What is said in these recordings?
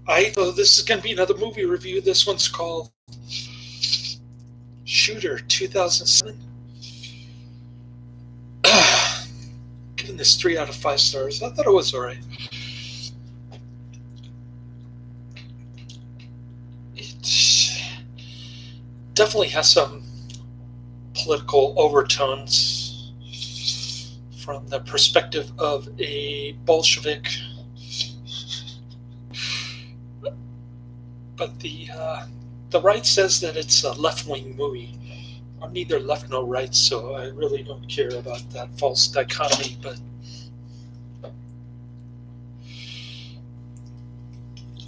So this is going to be another movie review. This one's called Shooter 2007. Giving this 3 out of 5 stars. I thought it was alright. It definitely has some political overtones from the perspective of a Bolshevik. But the right says that it's a left-wing movie. I'm neither left nor right, so I really don't care about that false dichotomy. But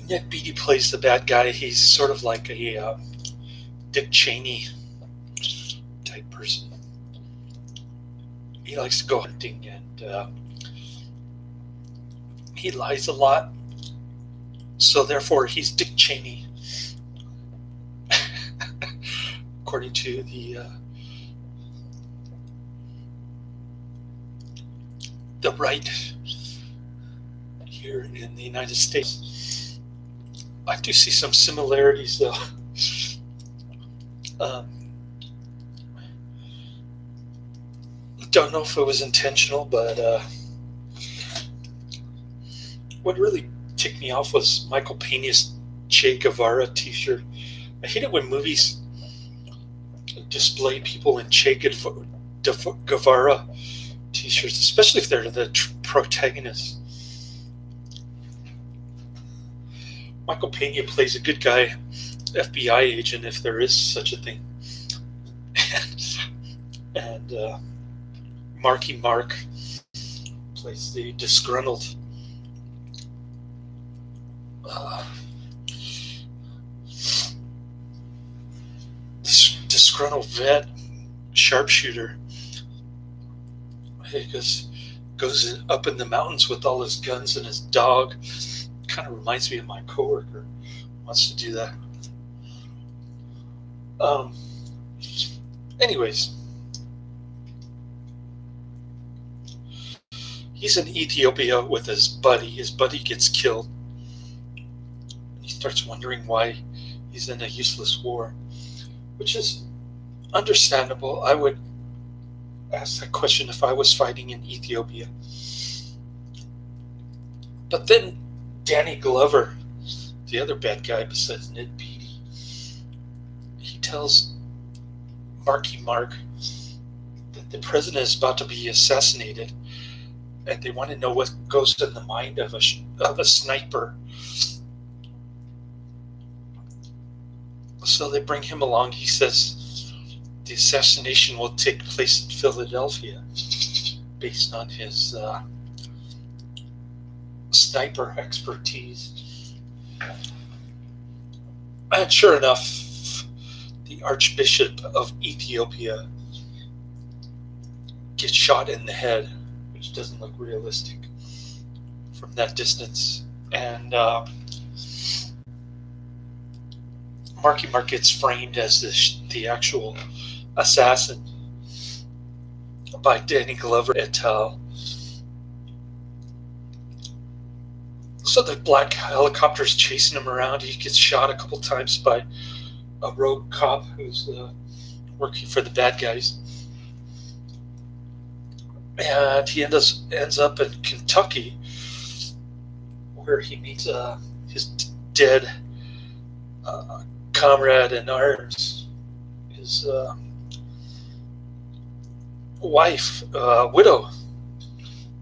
Nick Beatty plays the bad guy. He's sort of like a Dick Cheney type person. He likes to go hunting, and he lies a lot. So therefore, he's Dick Cheney, according to the right here in the United States. I do see some similarities, though. Don't know if it was intentional, but what really ticked me off was Michael Peña's Che Guevara t-shirt. I hate it when movies display people in Che Guevara t-shirts, especially if they're the protagonists. Michael Peña plays a good guy, FBI agent, if there is such a thing. and Marky Mark plays the disgruntled vet sharpshooter. He goes up in the mountains with all his guns and his dog. Kind of reminds me of my coworker. Wants to do that. Anyways, he's in Ethiopia with his buddy. His buddy gets killed. He starts wondering why he's in a useless war, which is understandable. I would ask that question if I was fighting in Ethiopia. But then Danny Glover, the other bad guy besides Ned Beatty, he tells Marky Mark that the president is about to be assassinated, and they want to know what goes in the mind of a sniper. So they bring him along. He says the assassination will take place in Philadelphia based on his sniper expertise. And sure enough, the Archbishop of Ethiopia gets shot in the head, which doesn't look realistic from that distance. And Marky Mark gets framed as the actual assassin by Danny Glover et al. So the black helicopter's chasing him around. He gets shot a couple times by a rogue cop who's working for the bad guys. And he ends up in Kentucky, where he meets his dead comrade in arms, his wife, widow,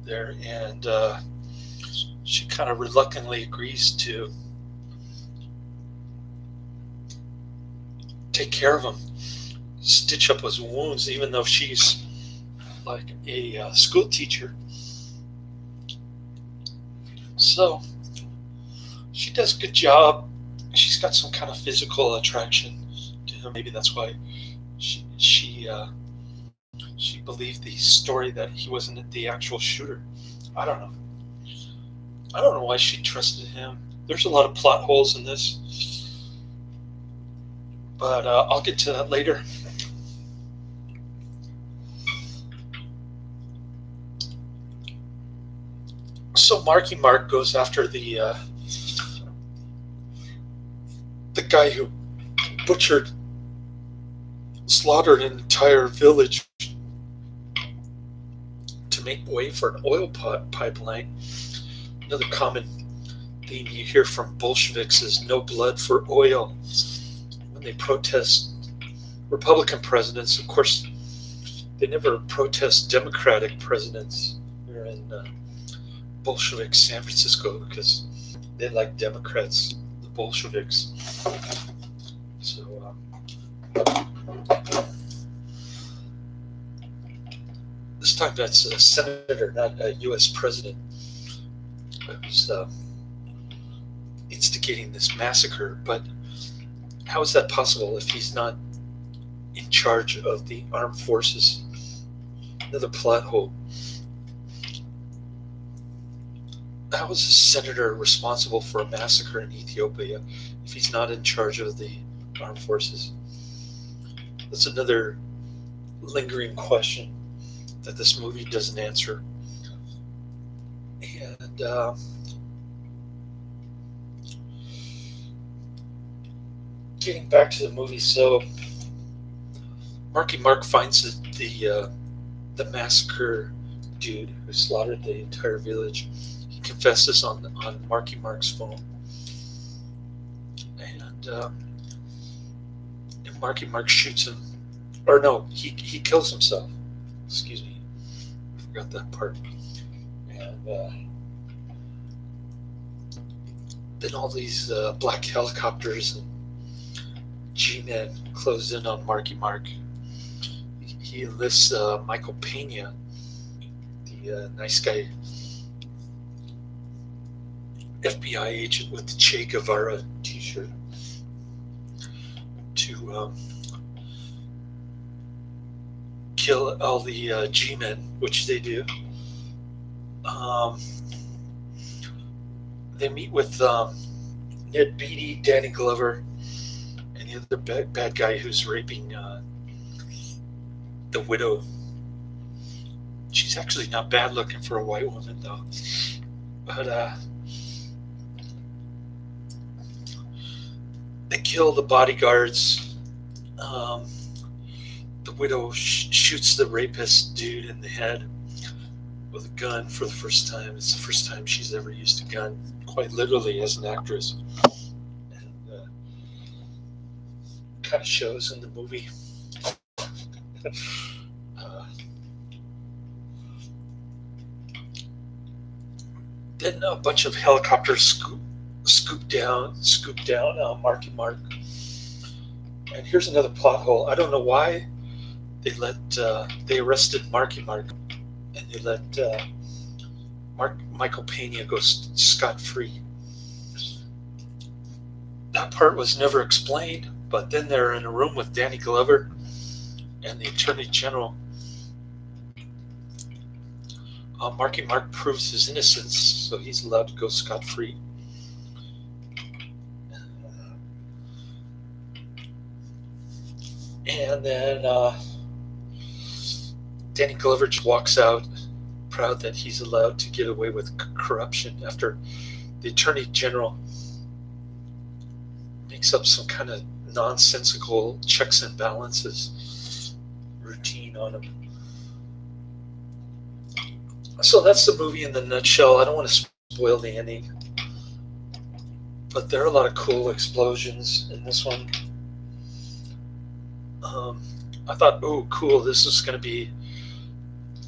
there, and she kind of reluctantly agrees to take care of him, stitch up his wounds, even though she's like a school teacher. So she does a good job. She's got some kind of physical attraction to him. Maybe that's why she believed the story that he wasn't the actual shooter. I don't know why she trusted him. There's a lot of plot holes in this, but I'll get to that later. So Marky Mark goes after the the guy who slaughtered an entire village to make way for an oil pipeline. Another common theme you hear from Bolsheviks is no blood for oil. When they protest Republican presidents, of course, they never protest Democratic presidents. They're in Bolshevik San Francisco because they like Democrats, the Bolsheviks. So this time that's a senator, not a U.S. president, who's instigating this massacre. But how is that possible if he's not in charge of the armed forces? Another plot hole. How is a senator responsible for a massacre in Ethiopia if he's not in charge of the armed forces? That's another lingering question that this movie doesn't answer. And getting back to the movie, so Marky Mark finds the massacre dude who slaughtered the entire village. He confesses on Marky Mark's phone, and Marky Mark shoots him, or no, he kills himself. Excuse me, I forgot that part. And then all these black helicopters and G-men close in on Marky Mark. He enlists Michael Peña, the nice guy FBI agent with the Che Guevara t-shirt, to kill all the G-men, which they do. They meet with Ned Beatty, Danny Glover, and the other bad guy who's raping the widow. She's actually not bad looking for a white woman, though. But they kill the bodyguards. The widow shoots the rapist dude in the head with a gun for the first time. It's the first time she's ever used a gun, quite literally, as an actress. And kind of shows in the movie. Then a bunch of helicopters scoop down Marky Mark. And here's another plot hole. I don't know why they arrested Marky Mark and they let Michael Peña go scot-free. That part was never explained, but then they're in a room with Danny Glover and the Attorney General. Marky Mark proves his innocence, so he's allowed to go scot-free. And then Danny Glover just walks out, proud that he's allowed to get away with corruption after the Attorney General makes up some kind of nonsensical checks and balances routine on him. So that's the movie in the nutshell. I don't want to spoil the ending, but there are a lot of cool explosions in this one. I thought, oh, cool, this is going to be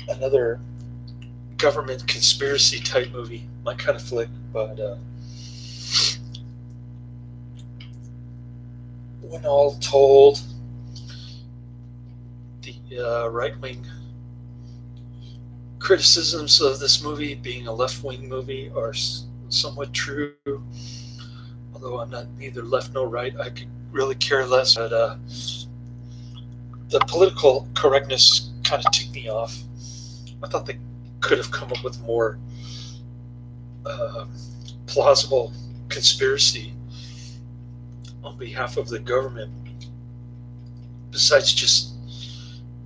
another government conspiracy type movie, my kind of flick, but when all told, the right-wing criticisms of this movie being a left-wing movie are somewhat true, although I'm not neither left nor right. I could really care less, but the political correctness kind of ticked me off. I thought they could have come up with more plausible conspiracy on behalf of the government, besides just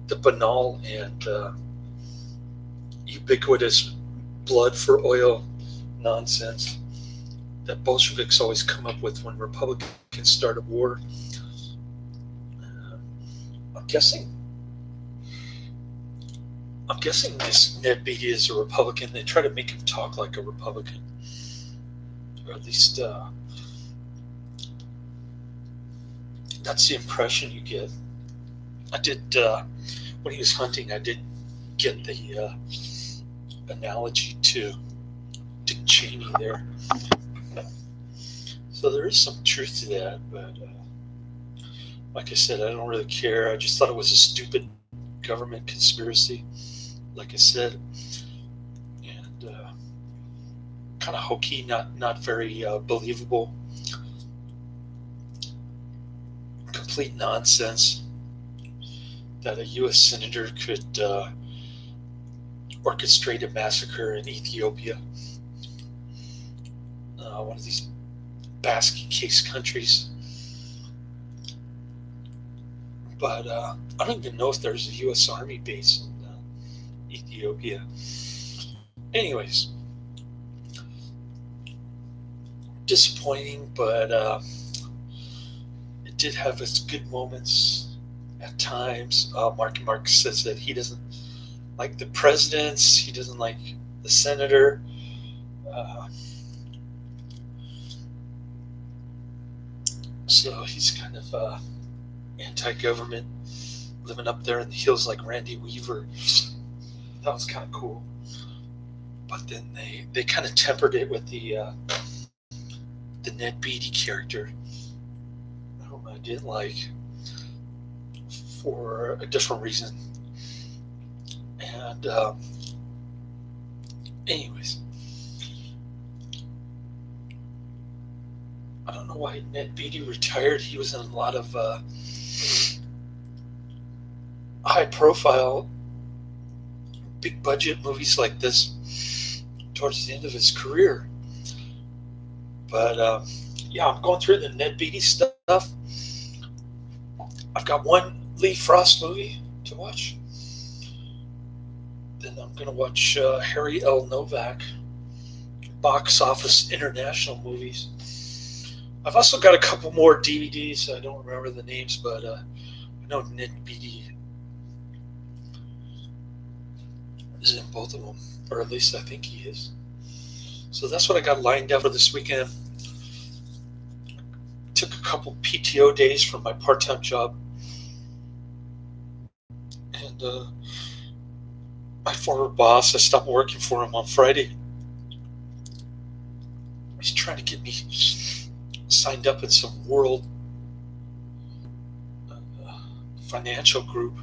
the banal and ubiquitous blood for oil nonsense. that Bolsheviks always come up with when Republicans start a war. Uh, I'm guessing. I'm guessing this Ned Beatty is a Republican. They try to make him talk like a Republican, or at least that's the impression you get. I did when he was hunting. I did get the analogy to Dick Cheney there. So there is some truth to that, but like I said, I don't really care. I just thought it was a stupid government conspiracy, like I said, and kind of hokey, not very believable, complete nonsense that a U.S. senator could orchestrate a massacre in Ethiopia, one of these basket case countries. But I don't even know if there's a U.S. Army base in Ethiopia. Anyways, disappointing, but it did have its good moments at times. Mark says that he doesn't like the presidents, he doesn't like the senator. So he's kind of anti-government, living up there in the hills like Randy Weaver. That was kind of cool. But then they kind of tempered it with the Ned Beatty character, whom I didn't like for a different reason. And anyways, I don't know why Ned Beatty retired. He was in a lot of high-profile, big-budget movies like this towards the end of his career. But yeah, I'm going through the Ned Beatty stuff. I've got one Lee Frost movie to watch. Then I'm going to watch Harry L. Novak box office international movies. I've also got a couple more DVDs. I don't remember the names, but I know Ned Beatty is in both of them, or at least I think he is. So that's what I got lined up for this weekend. Took a couple PTO days from my part-time job, and my former boss, I stopped working for him on Friday. He's trying to get me signed up in some world financial group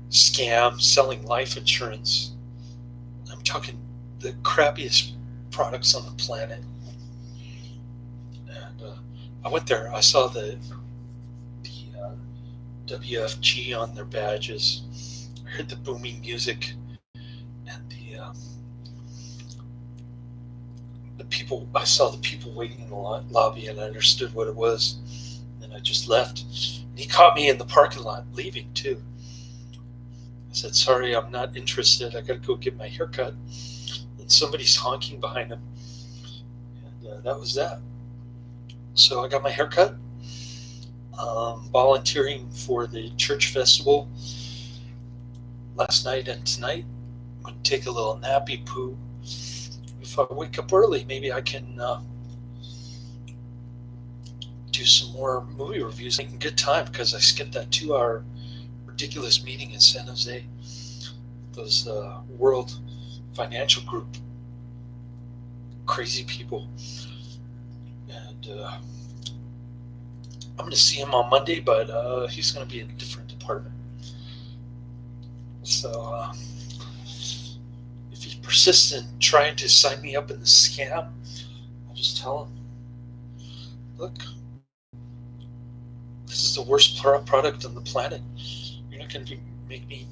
scam selling life insurance. I'm talking the crappiest products on the planet. And I went there. I saw the WFG on their badges. I heard the booming music and the people. I saw the people waiting in the lobby, and I understood what it was. And I just left. And he caught me in the parking lot leaving too. I said, "Sorry, I'm not interested. I got to go get my haircut." And somebody's honking behind him, and that was that. So I got my haircut. Volunteering for the church festival last night and tonight. I'm going to take a little nappy poo. If I wake up early, maybe I can do some more movie reviews. Making good time because I skipped that 2-hour ridiculous meeting in San Jose. Those World Financial Group crazy people. And I'm going to see him on Monday, but he's going to be in a different department. So if he persists in trying to sign me up in the scam, I'll just tell him, look, this is the worst product on the planet. You're not going to make me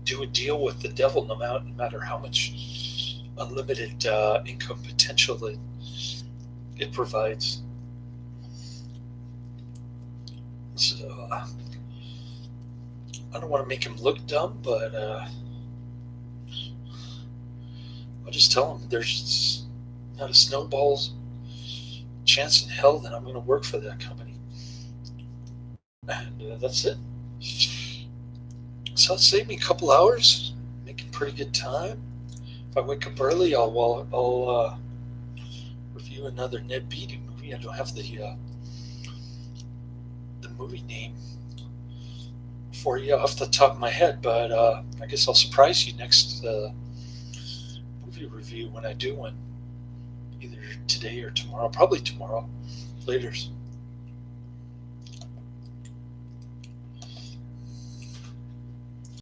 do a deal with the devil, no matter how much unlimited income potential it provides. So I don't want to make him look dumb, but I'll just tell him there's not a snowball's chance in hell that I'm going to work for that company. And that's it. So it saved me a couple hours, making pretty good time. If I wake up early, I'll review another Ned Beatty movie. I don't have the movie name for you off the top of my head, but I guess I'll surprise you next movie review when I do one, either today or tomorrow. Probably tomorrow. Laters.